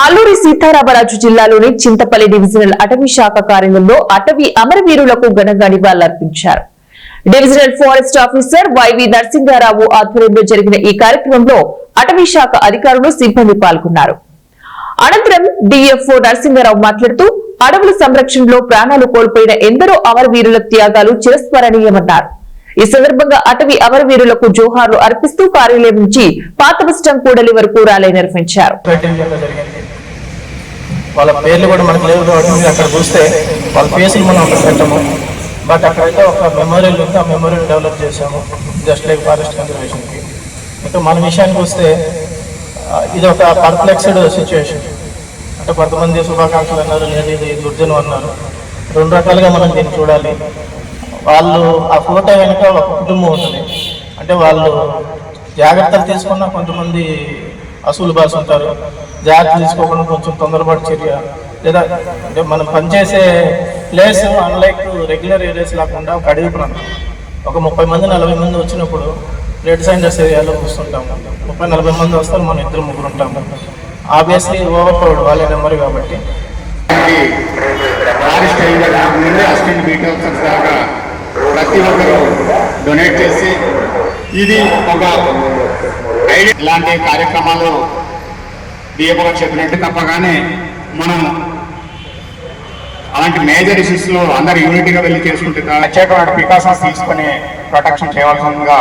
అల్లూరి సీతారామరాజు జిల్లాలోని చింతపల్లి డివిజనల్ అటవీ శాఖ కార్యాలయంలో అటవీ అమరవీరులకు ఘనంగా నివాళులర్పించారు. Divisional forest officer Y V Narasimharao ఆధ్వర్యంలో జరిగిన ఈ కార్యక్రమంలో అటవీ శాఖ అధికారులు సిబ్బంది పాల్గొన్నారు. అనంతరం డిఎఫ్ఓ నరసింహారావు మాట్లాడుతూ అడవుల సంరక్షణలో ప్రాణాలు కోల్పోయిన ఎందరో అమరవీరుల త్యాగాలు చిరస్మరణీయమన్నారు. ఈ సందర్భంగా అటవీ అమరవీరులకు జోహార్లు అర్పిస్తూ కార్యాలయం నుంచి పాత బస్టాండ్ కూడలి వరకు ర్యాలీ నిర్వహించారు. వాళ్ళ పేర్లు కూడా మనకు లేవు కాబట్టి అక్కడ చూస్తే వాళ్ళ ఫేసులు మనం అక్కడ పెట్టము. బట్ అక్కడైతే ఒక మెమోరియల్ ఉంది, ఆ మెమోరియల్ డెవలప్ చేసాము జస్ట్ లైక్ ఫారెస్ట్ కన్జర్వేషన్కి. ఇంకా మన విషయానికి వస్తే ఇది ఒక పర్ప్లెక్స్డ్ సిచ్యువేషన్. అంటే కొంతమంది శుభాకాంక్షలు అన్నారు, లేదు ఇది దుర్జనం అన్నారు. రెండు రకాలుగా మనం దీన్ని చూడాలి. వాళ్ళు ఆ ఫోటో వెనుక ఒక కుటుంబం ఉంటుంది. అంటే వాళ్ళు జాగ్రత్తలు తీసుకున్న కొంతమంది అసూలు బాస్ ఉంటారు, జాగ్రత్తలు తీసుకోకుండా కొంచెం తొందరపాటు చర్య, లేదా అంటే మనం పనిచేసే ప్లేస్ అన్లైక్ రెగ్యులర్ ఏరియాస్ లేకుండా ఒక అడవి ప్రాంతం. ఒక 30 మంది 40 మంది వచ్చినప్పుడు రెడ్ సైండర్స్ ఏరియాలో వస్తుంటాము. 30-40 మంది వస్తారు, మనం 2-3 ఉంటాము. ఆబ్వియస్లీ ఓవర్ పవర్డ్ వాళ్ళ నెంబర్ కాబట్టి ప్రతి ఒక్కరు డొనేట్ చేసి ఇది ఒక ఇలాంటి కార్యక్రమాలు డిఎఫ్ఓ చెప్పినట్టు తప్పగానే మనం అలాంటి మేజర్ ఇష్యూస్లో అందరు యూనిటీగా వెళ్ళి చేసుకుంటే ప్రత్యేకమైన ప్రికాషన్స్ తీసుకుని ప్రొటెక్షన్ చేయవలసిందిగా